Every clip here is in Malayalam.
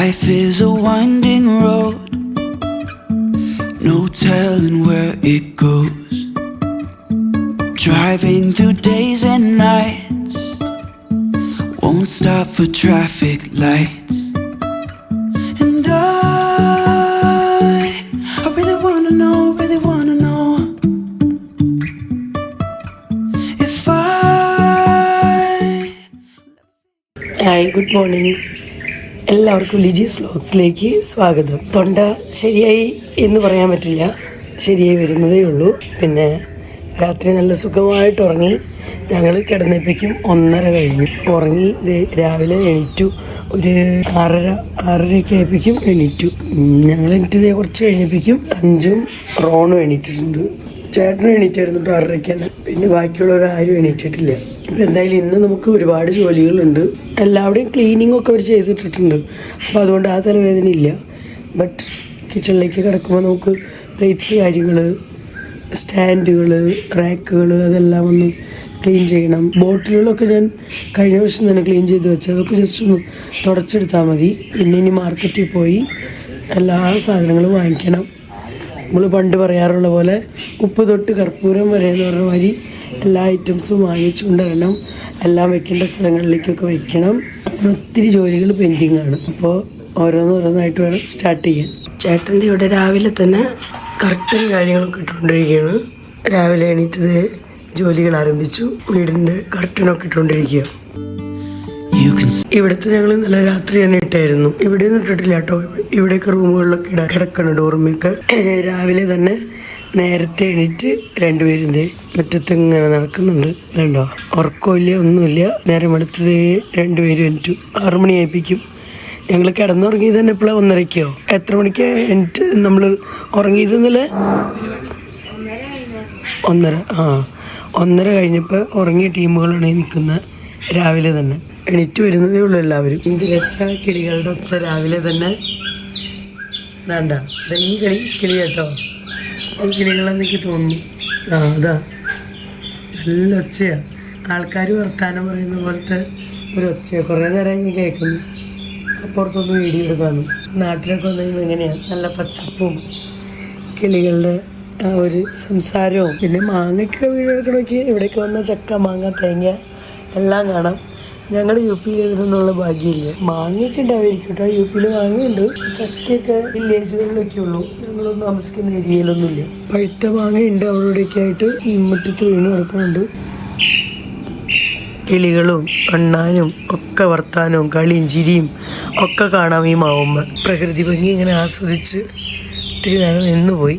Life is a winding road, no telling where it goes. Driving through days and nights, won't stop for traffic lights. And I really wanna know if hi, good morning. എല്ലാവർക്കും ലിജീസ് വ്ലോഗ്സിലേക്ക് സ്വാഗതം. തൊണ്ട ശരിയായി എന്ന് പറയാൻ പറ്റില്ല, ശരിയായി വരുന്നതേ ഉള്ളൂ. പിന്നെ രാത്രി നല്ല സുഖമായിട്ട് ഉറങ്ങി. ഞങ്ങൾ കിടന്നപ്പോഴേക്കും 1:30 കഴിഞ്ഞു. ഉറങ്ങി രാവിലെ എണീറ്റു. ഒരു 6:30 ആയപ്പോഴേക്കും എണീറ്റു. ഞങ്ങൾ എണീറ്റത് കുറച്ച് കഴിഞ്ഞപ്പോഴേക്കും 5ഉം റോണും എണീറ്റിട്ടുണ്ട്. ചേട്ടനും എണീറ്റായിരുന്നു 6:30 തന്നെ. പിന്നെ ബാക്കിയുള്ളവരാരും എണീറ്റിട്ടില്ല. അപ്പോൾ എന്തായാലും ഇന്ന് നമുക്ക് ഒരുപാട് ജോലികളുണ്ട്. എല്ലാവരുടെയും ക്ലീനിങ് ഒക്കെ അവർ ചെയ്തിട്ടിട്ടുണ്ട്. അപ്പോൾ അതുകൊണ്ട് ആ തലവേദന ഇല്ല. ബട്ട് കിച്ചണിലേക്ക് കിടക്കുമ്പോൾ നമുക്ക് പ്ലേറ്റ്സ്, കാര്യങ്ങൾ, സ്റ്റാൻഡുകൾ, റാക്കുകൾ അതെല്ലാം ഒന്ന് ക്ലീൻ ചെയ്യണം. ബോട്ടിലുകളൊക്കെ ഞാൻ കഴിഞ്ഞ വർഷം തന്നെ ക്ലീൻ ചെയ്ത് വെച്ചത്, അതൊക്കെ ജസ്റ്റ് ഒന്ന് തുടച്ചെടുത്താൽ മതി. പിന്നെ ഇനി മാർക്കറ്റിൽ പോയി എല്ലാ സാധനങ്ങളും വാങ്ങിക്കണം. നമ്മൾ പണ്ട് പറയാറുള്ള പോലെ ഉപ്പ് തൊട്ട് കർപ്പൂരം വരെ എന്ന് പറഞ്ഞ മാതിരി എല്ലാ ഐറ്റംസും വാങ്ങിച്ചു കൊണ്ടുവരണം. എല്ലാം വെക്കേണ്ട സ്ഥലങ്ങളിലേക്കൊക്കെ വെക്കണം. അങ്ങനെ ഒത്തിരി ജോലികൾ പെൻഡിങ് ആണ്. അപ്പോൾ ഓരോന്നായിട്ട് വേണം സ്റ്റാർട്ട് ചെയ്യാൻ. ചേട്ടൻ്റെ ഇവിടെ രാവിലെ തന്നെ കർട്ടൻ കാര്യങ്ങളൊക്കെ ഇട്ടുകൊണ്ടിരിക്കുകയാണ്. രാവിലെ എണീറ്റത് ജോലികൾ ആരംഭിച്ചു. വീടിൻ്റെ കർട്ടനൊക്കെ ഇട്ടുകൊണ്ടിരിക്കുക. ഇവിടുത്തെ ഞങ്ങൾ ഇന്നലെ രാത്രി തന്നെ ഇട്ടായിരുന്നു. ഇവിടെ ഒന്നും ഇട്ടിട്ടില്ല കേട്ടോ. ഇവിടെയൊക്കെ റൂമുകളിലൊക്കെ കിടക്കണം. ഡോർമൊക്കെ രാവിലെ തന്നെ നേരത്തെ എണീറ്റ് രണ്ടുപേരും മുറ്റത്ത് ഇങ്ങനെ നടക്കുന്നുണ്ട്. വേണ്ടോ, ഉറക്കമില്ല, ഒന്നുമില്ല. നേരം എടുത്തത് രണ്ടുപേരും എണീറ്റു. 6 മണിയായിപ്പിക്കും. ഞങ്ങൾ കിടന്നുറങ്ങിയത് തന്നെ എപ്പോഴാണ്? 1:30. എത്ര മണിക്ക് എണീറ്റ് നമ്മൾ ഉറങ്ങിയതെന്നല്ലേ? 1:30. 1:30 കഴിഞ്ഞപ്പോൾ ഉറങ്ങിയ ടീമുകളാണ് നിൽക്കുന്നത്. രാവിലെ തന്നെ എണീറ്റ് വരുന്നതേ ഉള്ളൂ എല്ലാവരും. എന്ത് രസമാണ് കിളികളുടെ ഒച്ച രാവിലെ തന്നെ. വേണ്ട, ഈ കിളി കേട്ടോ, കിളികളെന്നൊക്കെ തോന്നുന്നു. അതാ നല്ല ഒച്ചയാണ്. ആൾക്കാർ വർത്താനം പറയുന്ന പോലത്തെ ഒരു ഒച്ചയാണ്. കുറേ നേരം ഞാൻ കേൾക്കുന്നു. അപ്പുറത്തൊന്ന് വീഡിയോ എടുക്കാനും. നാട്ടിലൊക്കെ വന്നു എങ്ങനെയാണ് നല്ല പച്ചപ്പും കിളികളുടെ ആ ഒരു സംസാരവും. പിന്നെ മാങ്ങയ്ക്ക് വീഡിയോ എടുക്കണമെങ്കിൽ ഇവിടേക്ക് വന്ന ചക്ക, മാങ്ങ, തേങ്ങ എല്ലാം കാണാം. ഞങ്ങൾ യു പിയിൽ ഇതിനൊന്നുള്ള ഭാഗ്യമില്ല. മാങ്ങയൊക്കെ ഉണ്ടാവായിരിക്കും കേട്ടോ. യു പിയിൽ മാങ്ങയുണ്ട്. ചക്കയൊക്കെ വില്ലേജുകളിലൊക്കെ ഉള്ളൂ. ഞങ്ങളൊന്നും താമസിക്കുന്ന ഏരിയയിലൊന്നുമില്ല. പഴുത്ത മാങ്ങയുണ്ട് അവിടെയൊക്കെ ആയിട്ട് മുറ്റത്ത് വീണ് കിടക്കുന്നുണ്ട്. കിളികളും അണ്ണാനും ഒക്കെ വർത്താനവും കളിയും ചിരിയും ഒക്കെ കാണാം ഈ മാവുമ്മ. പ്രകൃതി ഭംഗി ഇങ്ങനെ ആസ്വദിച്ച് ഒത്തിരി നേരം നിന്നുപോയി.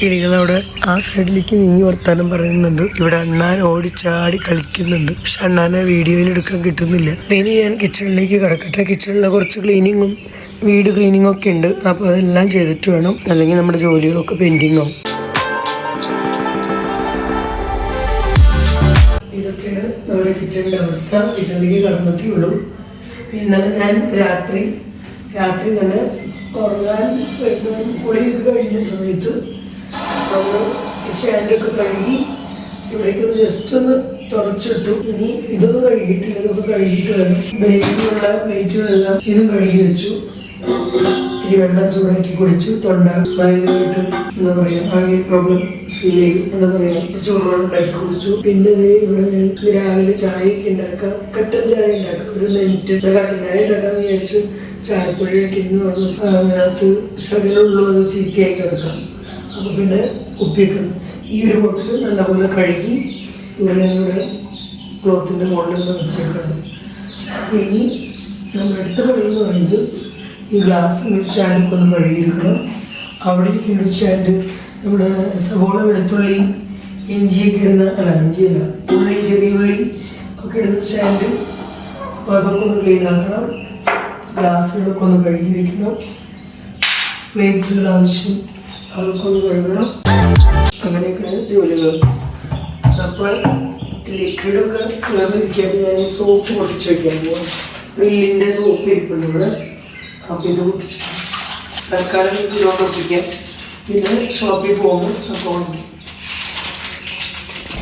കിളികളവിടെ ആ സൈഡിലേക്ക് നീങ്ങി വർത്താനം പറയുന്നുണ്ട്. ഇവിടെ അണ്ണാൻ ഓടിച്ചാടി കളിക്കുന്നുണ്ട്. പക്ഷെ അണ്ണാനെ വീഡിയോയിൽ എടുക്കാൻ കിട്ടുന്നില്ല. ഇനി ഞാൻ കിച്ചണിലേക്ക് കിടക്കട്ടെ. കിച്ചണിലെ കുറച്ച് ക്ലീനിങ്ങും വീട് ക്ലീനിങ്ങും ഒക്കെ ഉണ്ട്. അപ്പോൾ അതെല്ലാം ചെയ്തിട്ട് വേണം, അല്ലെങ്കിൽ നമ്മുടെ ജോലികളൊക്കെ പെൻഡിങ് ആവും. ഇതൊക്കെയാണ് നമ്മുടെ കിച്ചണിൻ്റെ അവസ്ഥ. കിച്ചണിലേക്ക് കടന്നിട്ടേ ഉള്ളൂ. പിന്നെ ഞാൻ രാത്രി തന്നെ ഉറങ്ങാൻ കുളിയൊക്കെ കഴിഞ്ഞ സമയത്ത് നമ്മൾ സ്റ്റാൻഡൊക്കെ കഴുകി ഇവിടേക്കൊന്ന് ജസ്റ്റ് ഒന്ന് തുടച്ചിട്ടു. ഇനി ഇതൊന്നും കഴുകിയിട്ടില്ല. ഇതൊക്കെ കഴുകിയിട്ട് വേണം. ബേസിലുള്ള പ്ലേറ്റുകളെല്ലാം ഇതും കഴുകി വെച്ചു. ഇത്തിരി വെള്ളം ചൂടാക്കി കുടിച്ചു. തൊണ്ട ഭയങ്കരമായിട്ട് എന്താ പറയുക, ആകെ പ്രോബ്ലം ഫീൽ ചെയ്യും. എന്താ പറയുക, ചൂടുവെള്ളം ഉണ്ടാക്കി കുടിച്ചു. പിന്നെ ഇവിടെ ഞാൻ രാവിലെ ചായയൊക്കെ ഉണ്ടാക്കാം. കട്ടൻ ചായ ഉണ്ടാക്കാം. ഒരു നെറ്റ് കട്ടൻ ചായ ഉണ്ടാക്കാമെന്ന് വിചാരിച്ചു. ചായപ്പൊടിയൊക്കെ ഇന്ന് വന്നു. അതിനകത്ത് ശകലമുള്ളൂ, അത് ചീത്തയായി കിടക്കാം. അപ്പോൾ പിന്നെ കുപ്പിയൊക്കെ ഈ ഒരു ബോട്ടിൽ നല്ലപോലെ കഴുകി ഇവിടെ ക്ലോത്തിൻ്റെ മുകളിൽ നിന്ന് വെച്ചേക്കണം. അപ്പോൾ ഇനി നമ്മുടെ അടുത്ത പണി എന്ന് പറയുന്നത് ഈ ഗ്ലാസ് മിൽക്ക് സ്റ്റാൻഡൊക്കെ ഒന്ന് കഴുകിയിരിക്കണം. അവിടെ ഇരിക്കുന്ന സ്റ്റാൻഡ് നമ്മുടെ സവോള, വെളുത്തുള്ളി, ഇഞ്ചിയൊക്കെ ഇടുന്ന ഇഞ്ചിയല്ല, ഉള്ളി, ചെറിയ ഉള്ളി ഒക്കെ ഇടുന്ന സ്റ്റാൻഡ്. അപ്പോൾ അതൊക്കെ ഒന്ന് ക്ലീൻ ആക്കണം. ഗ്ലാസ്സുകളൊക്കെ ഒന്ന് കഴുകി വയ്ക്കണം. പ്ലേറ്റ്സുകൾ ആവശ്യം, അതൊക്കെ ഒന്ന് കഴുകണം. അങ്ങനെയൊക്കെയാണ് ജോലികൾ. അപ്പോൾ ലിക്വിഡൊക്കെ തീർന്നിരിക്കുകയായിട്ട് ഞാൻ സോപ്പ് പൊട്ടിച്ച് വയ്ക്കാൻ പോവാം. റില്ലിൻ്റെ സോപ്പ് ഇരിപ്പുണ്ട് ഇവിടെ. അപ്പോൾ ഇത് പൊട്ടിച്ച് തൽക്കാലം കിലോ പൊട്ടിക്കാം. പിന്നെ ഷോപ്പിൽ പോകുമ്പോൾ അപ്പോൾ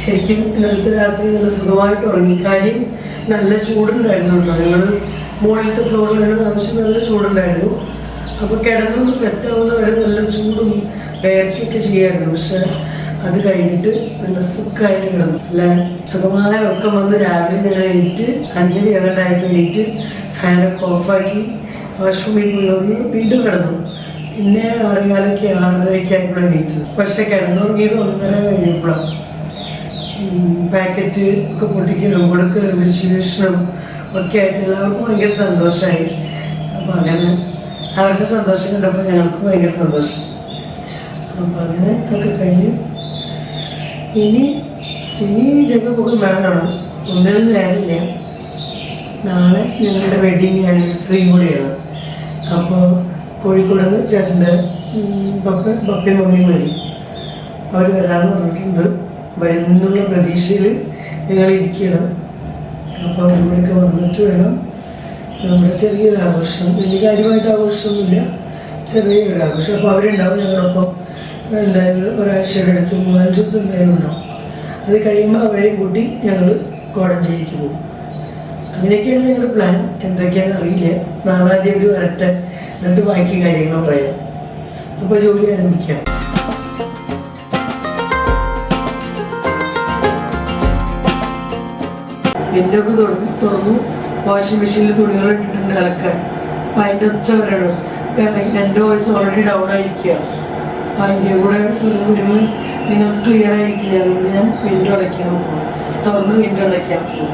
ശരിക്കും ഇന്നലത്തെ രാത്രി നല്ല സുഖമായിട്ട് ഉറങ്ങി. കാര്യം നല്ല ചൂടുണ്ടായിരുന്നു. ഞങ്ങൾ മുകളിലത്തെ ഫ്ലോറിലാണ്. ആവശ്യം നല്ല ചൂടുണ്ടായിരുന്നു. അപ്പോൾ കിടന്നൊന്ന് സെറ്റാവുന്ന വരെ നല്ല ചൂടും വേർക്കൊക്കെ ചെയ്യായിരുന്നു. പക്ഷെ അത് കഴിഞ്ഞിട്ട് നല്ല സുഖമായിട്ട് കിടന്നു. നല്ല സുഖമായ ഉറക്കം വന്ന് രാവിലെ ഞാൻ എണീറ്റ് 5:30 എണീറ്റ് ഫാനൊക്കെ ഓഫാക്കി വാഷ്റൂമിൽ പോയി വന്ന് വീണ്ടും കിടന്നു. പിന്നെ 6:30 ആയപ്പോഴാണ് എണീറ്റത്. പക്ഷെ കിടന്നുറങ്ങിയത് 1:30 കഴിഞ്ഞപ്പോഴാണ്. പാക്കറ്റ് ഒക്കെ പൊട്ടിക്കലും കൊടുക്കലും ഡിസ്ട്രിബ്യൂഷനും ഒക്കെ ആയിട്ട് എല്ലാവർക്കും ഭയങ്കര സന്തോഷമായി. അപ്പോൾ അങ്ങനെ അവരുടെ സന്തോഷം കണ്ടപ്പോൾ ഞങ്ങൾക്ക് ഭയങ്കര സന്തോഷം. അപ്പോൾ അങ്ങനെ ഒക്കെ കഴിഞ്ഞ് ഇനി ജഗമുഖം വേണം. ഒന്നിനും നേരില്ല. നാളെ ഞങ്ങളുടെ വെഡിങ് ആനിവേഴ്സറിയും കൂടിയാണ്. അപ്പോൾ കോഴിക്കോട് നിന്ന് ചേട്ടൻ്റെ പപ്പയും മമ്മിയും വരും. അവർ വരാമെന്ന് പറഞ്ഞിട്ടുണ്ട്. വരുന്നുള്ള പ്രതീക്ഷയിൽ ഞങ്ങൾ ഇരിക്കണം. അപ്പോൾ അവരിവിടെയൊക്കെ വന്നിട്ട് വേണം നമ്മുടെ ചെറിയൊരു ആഘോഷം. വലിയ കാര്യമായിട്ട് ആഘോഷമൊന്നുമില്ല, ചെറിയൊരു ആഘോഷം. അപ്പോൾ അവരുണ്ടാവും ഞങ്ങളൊപ്പം. എന്തായാലും ഒരാഴ്ചയുടെ അടുത്ത് 3-5 ദിവസം എന്തായാലും ഉണ്ടാവും. അത് കഴിയുമ്പോൾ അവരെയും കൂട്ടി ഞങ്ങൾ കോടഞ്ചേരിക്ക് പോകും. അങ്ങനെയൊക്കെയാണ് ഞങ്ങളുടെ പ്ലാൻ. എന്തൊക്കെയാണെന്ന് അറിയില്ല. നാളെ ഒരു വരട്ടെ, എന്നിട്ട് ബാക്കി കാര്യങ്ങൾ പറയാം. അപ്പോൾ ജോലി ആരംഭിക്കാം. വിൻഡൊക്കെ തുറന്നു. വാഷിംഗ് മെഷീനിൽ തുണികൾ ഇട്ടിട്ടുണ്ട് അലക്കാൻ. അപ്പം അതിൻ്റെ ഒച്ച വരണം. എൻ്റെ വോയിസ് ഓൾറെഡി ഡൗൺ ആയിരിക്കുക. അപ്പം അതിൻ്റെ കൂടെ സ്വരം വരുമ്പോൾ നിങ്ങൾക്ക് ക്ലിയർ ആയിരിക്കില്ല. അതുകൊണ്ട് ഞാൻ വിൻഡോ അടയ്ക്കാൻ പോകും. തുറന്ന് വിൻഡോ അടയ്ക്കാൻ പോകും.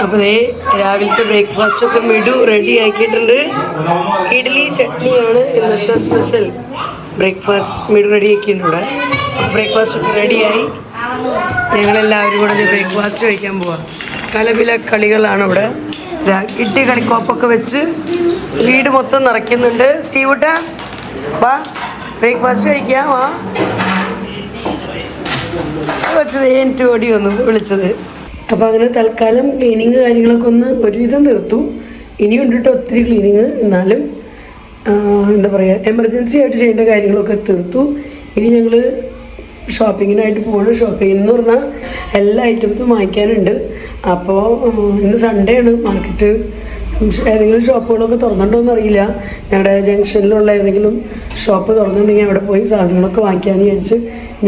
അപ്പോൾ രാവിലത്തെ ബ്രേക്ക്ഫാസ്റ്റൊക്കെ മിഡു റെഡി ആക്കിയിട്ടുണ്ട്. ഇഡ്ഡലി ചട്നിയാണ് ഇന്നത്തെ സ്പെഷ്യൽ ബ്രേക്ക്ഫാസ്റ്റ്. മിഡു റെഡി ആക്കിയിട്ടുണ്ട്. ബ്രേക്ക്ഫാസ്റ്റൊക്കെ റെഡിയായി. ഞങ്ങളെല്ലാവരും കൂടെ ബ്രേക്ക്ഫാസ്റ്റ് കഴിക്കാൻ പോവാം. കലപില കളികളാണ് ഇവിടെ. ഇട്ടി കളിക്കോപ്പൊക്കെ വെച്ച് വീട് മൊത്തം നിറയ്ക്കുന്നുണ്ട്. സ്റ്റീവുട്ട വാ ബ്രേക്ക്ഫാസ്റ്റ് കഴിക്കാം. വാ വെച്ചത് എനിക്ക് ഓടി വന്നു വിളിച്ചത്. അപ്പോൾ അങ്ങനെ തൽക്കാലം ക്ലീനിങ് കാര്യങ്ങളൊക്കെ ഒന്ന് ഒരുവിധം തീർത്തു. ഇനിയുണ്ട് കേട്ടോ ഒത്തിരി ക്ലീനിങ്. എന്നാലും എന്താ പറയുക, എമർജൻസി ആയിട്ട് ചെയ്യേണ്ട കാര്യങ്ങളൊക്കെ തീർത്തു. ഇനി ഞങ്ങൾ ഷോപ്പിങ്ങിനായിട്ട് പോകണം. ഷോപ്പിംഗ് എന്ന് പറഞ്ഞാൽ എല്ലാ ഐറ്റംസും വാങ്ങിക്കാനുണ്ട്. അപ്പോൾ ഇന്ന് സൺഡേ ആണ്. മാർക്കറ്റ് ഏതെങ്കിലും ഷോപ്പുകളൊക്കെ തുറന്നിട്ടുണ്ടോയെന്ന് അറിയില്ല. ഞങ്ങളുടെ ജംഗ്ഷനിലുള്ള ഏതെങ്കിലും ഷോപ്പ് തുറന്നിട്ടുണ്ടെങ്കിൽ അവിടെ പോയി സാധനങ്ങളൊക്കെ വാങ്ങിക്കാമെന്ന് വിചാരിച്ച്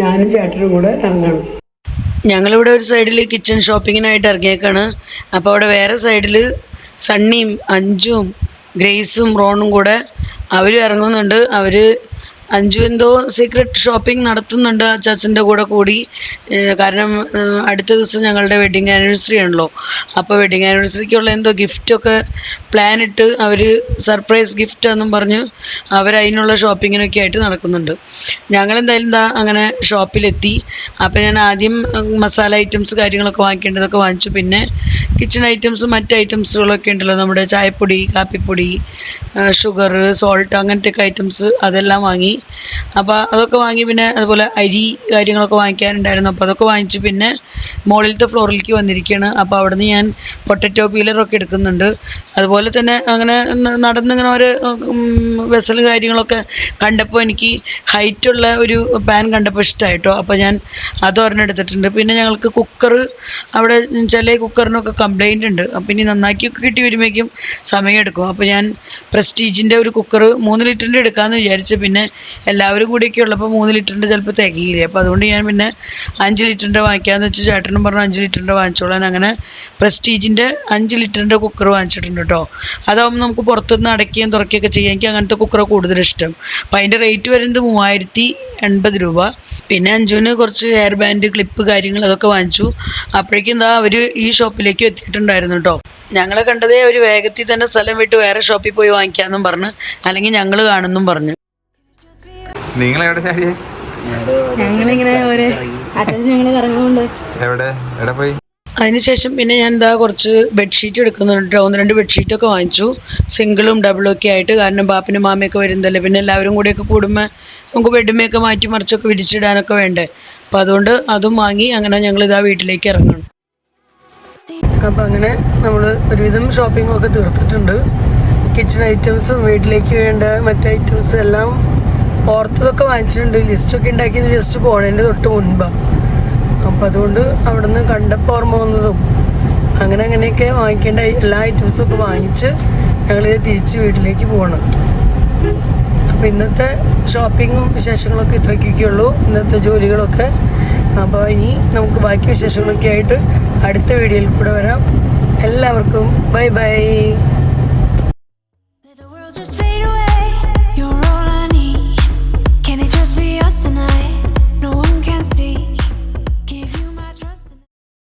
ഞാനും ചേട്ടനും കൂടെ ഇറങ്ങണം. ഞങ്ങളിവിടെ ഒരു സൈഡിൽ കിച്ചൺ ഷോപ്പിങ്ങിനായിട്ട് ഇറങ്ങിയേക്കാണ്. അപ്പോൾ അവിടെ വേറെ സൈഡിൽ സണ്ണിയും അഞ്ചും ഗ്രേസും റോണും കൂടെ അവർ ഇറങ്ങുന്നുണ്ട്. അവർ അഞ്ചു എന്തോ സീക്രട്ട് ഷോപ്പിംഗ് നടത്തുന്നുണ്ട് അച്ചാച്ചൻ്റെ കൂടെ കൂടി. കാരണം അടുത്ത ദിവസം ഞങ്ങളുടെ വെഡിങ് ആനിവേഴ്സറി ആണല്ലോ. അപ്പോൾ വെഡിങ് ആനിവേഴ്സറിക്കുള്ള എന്തോ ഗിഫ്റ്റൊക്കെ പ്ലാൻ ഇട്ട് അവർ സർപ്രൈസ് ഗിഫ്റ്റ് എന്നും പറഞ്ഞ് അവരതിനുള്ള ഷോപ്പിങ്ങിനൊക്കെ ആയിട്ട് നടക്കുന്നുണ്ട്. ഞങ്ങളെന്തായാലും അങ്ങനെ ഷോപ്പിലെത്തി. അപ്പോൾ ഞാൻ ആദ്യം മസാല ഐറ്റംസ് കാര്യങ്ങളൊക്കെ വാങ്ങിക്കേണ്ടതൊക്കെ വാങ്ങിച്ചു. പിന്നെ കിച്ചൺ ഐറ്റംസ് മറ്റ് ഐറ്റംസുകളൊക്കെ ഉണ്ടല്ലോ, നമ്മുടെ ചായപ്പൊടി, കാപ്പിപ്പൊടി, ഷുഗർ, സോൾട്ട്, അങ്ങനത്തെ ഒക്കെ ഐറ്റംസ് അതെല്ലാം വാങ്ങി. അപ്പോൾ അതൊക്കെ വാങ്ങി. പിന്നെ അതുപോലെ അരി കാര്യങ്ങളൊക്കെ വാങ്ങിക്കാനുണ്ടായിരുന്നു. അപ്പോൾ അതൊക്കെ വാങ്ങിച്ച് പിന്നെ മുകളിലത്തെ ഫ്ലോറിലേക്ക് വന്നിരിക്കുകയാണ്. അപ്പോൾ അവിടെ നിന്ന് ഞാൻ പൊട്ടറ്റോ പീലറൊക്കെ എടുക്കുന്നുണ്ട്. അതുപോലെ തന്നെ അങ്ങനെ നടന്നിങ്ങനെ ഒരു വെസൽ കാര്യങ്ങളൊക്കെ കണ്ടപ്പോൾ എനിക്ക് ഹൈറ്റുള്ള ഒരു പാൻ കണ്ടപ്പോൾ ഇഷ്ടമായിട്ടോ. അപ്പോൾ ഞാൻ അതൊരെണ്ണം എടുത്തിട്ടുണ്ട്. പിന്നെ ഞങ്ങൾക്ക് കുക്കർ അവിടെ ചില കുക്കറിനൊക്കെ കംപ്ലൈൻ്റ് ഉണ്ട്. അപ്പം ഇനി നന്നാക്കി കിട്ടി വരുമ്പോഴേക്കും സമയമെടുക്കും. അപ്പോൾ ഞാൻ പ്രസ്റ്റീജിൻ്റെ ഒരു കുക്കർ 3 ലിറ്ററിൻ്റെ എടുക്കാമെന്ന് വിചാരിച്ചു. പിന്നെ എല്ലാവരും കൂടിയൊക്കെ ഉള്ളപ്പോൾ 3 ലിറ്ററിൻ്റെ ചിലപ്പോൾ തികയില്ല. അപ്പോൾ അതുകൊണ്ട് ഞാൻ പിന്നെ 5 ലിറ്ററിൻ്റെ വാങ്ങിക്കാമെന്ന് വെച്ച് ചേട്ടനും പറഞ്ഞു 5 ലിറ്ററിൻ്റെ വാങ്ങിച്ചോളാൻ. അങ്ങനെ പ്രസ്റ്റീജിൻ്റെ 5 ലിറ്ററിൻ്റെ കുക്കർ വാങ്ങിച്ചിട്ടുണ്ട് കേട്ടോ. അതാവുമ്പോൾ നമുക്ക് പുറത്തുനിന്ന് അടയ്ക്കുകയും തുറക്കുകയൊക്കെ ചെയ്യാം. എനിക്ക് അങ്ങനത്തെ കുക്കർ കൂടുതൽ ഇഷ്ടം. അപ്പോൾ അതിൻ്റെ റേറ്റ് വരുന്നത് 3080 രൂപ. പിന്നെ അഞ്ജുവിന് കുറച്ച് ഹെയർ ബാൻഡ് ക്ലിപ്പ് കാര്യങ്ങൾ അതൊക്കെ വാങ്ങിച്ചു. അപ്പോഴേക്കും എന്താ അവർ ഈ ഷോപ്പിലേക്ക് എത്തിയിട്ടുണ്ടായിരുന്നു കേട്ടോ. ഞങ്ങളെ കണ്ടതേ ഒരു വേഗത്തിൽ തന്നെ സ്ഥലം വിട്ട് വേറെ ഷോപ്പിൽ പോയി വാങ്ങിക്കാമെന്നും പറഞ്ഞു, അല്ലെങ്കിൽ ഞങ്ങൾ കാണുമെന്നും പറഞ്ഞു. ഞങ്ങളിങ്ങനെ ഒരു അത്യാവശ്യം ഞങ്ങൾ കറങ്ങുന്നുണ്ട്. എവിടെ പോയി? അതിനുശേഷം പിന്നെ ഞാൻ എന്താ കുറച്ച് ബെഡ്ഷീറ്റ് എടുക്കുന്നുണ്ട്. 1-2 ബെഡ്ഷീറ്റൊക്കെ വാങ്ങിച്ചു, സിംഗിളും ഡബിളും ഒക്കെ ആയിട്ട്. കാരണം ബാപ്പനും മാമയൊക്കെ വരുന്നതല്ലേ, പിന്നെ എല്ലാവരും കൂടെയൊക്കെ കൂടുമ്പോൾ നമുക്ക് ബെഡുമയൊക്കെ മാറ്റി മറിച്ചൊക്കെ വിരിച്ചിടാനൊക്കെ വേണ്ടേ. അപ്പോൾ അതുകൊണ്ട് അതും വാങ്ങി. അങ്ങനെ ഞങ്ങളിതാ വീട്ടിലേക്ക് ഇറങ്ങണം. അപ്പോൾ അങ്ങനെ നമ്മൾ ഒരുവിധം ഷോപ്പിങ്ങൊക്കെ തീർത്തിട്ടുണ്ട്. കിച്ചൺ ഐറ്റംസും വീട്ടിലേക്ക് വേണ്ട മറ്റ് ഐറ്റംസും എല്ലാം ഓർത്തതൊക്കെ വാങ്ങിച്ചിട്ടുണ്ട്. ലിസ്റ്റൊക്കെ ഉണ്ടാക്കിയത് ജസ്റ്റ് പോണതിൻ്റെ തൊട്ട് മുൻപാണ്. അപ്പോൾ അതുകൊണ്ട് അവിടെ നിന്ന് കണ്ടപ്പോൾ ഓർമ്മ വന്നതും അങ്ങനെയൊക്കെ വാങ്ങിക്കേണ്ട എല്ലാ ഐറ്റംസും ഒക്കെ വാങ്ങിച്ച് ഞങ്ങളിത് തിരിച്ച് വീട്ടിലേക്ക് പോകണം. അപ്പോൾ ഇന്നത്തെ ഷോപ്പിങ്ങും വിശേഷങ്ങളൊക്കെ ഇത്രയ്ക്കൊക്കെ ഉള്ളൂ, ഇന്നത്തെ ജോലികളൊക്കെ. അപ്പോൾ ഇനി നമുക്ക് ബാക്കി വിശേഷങ്ങളൊക്കെ ആയിട്ട് അടുത്ത വീഡിയോയിൽ കൂടെ വരാം. എല്ലാവർക്കും ബൈ ബൈ.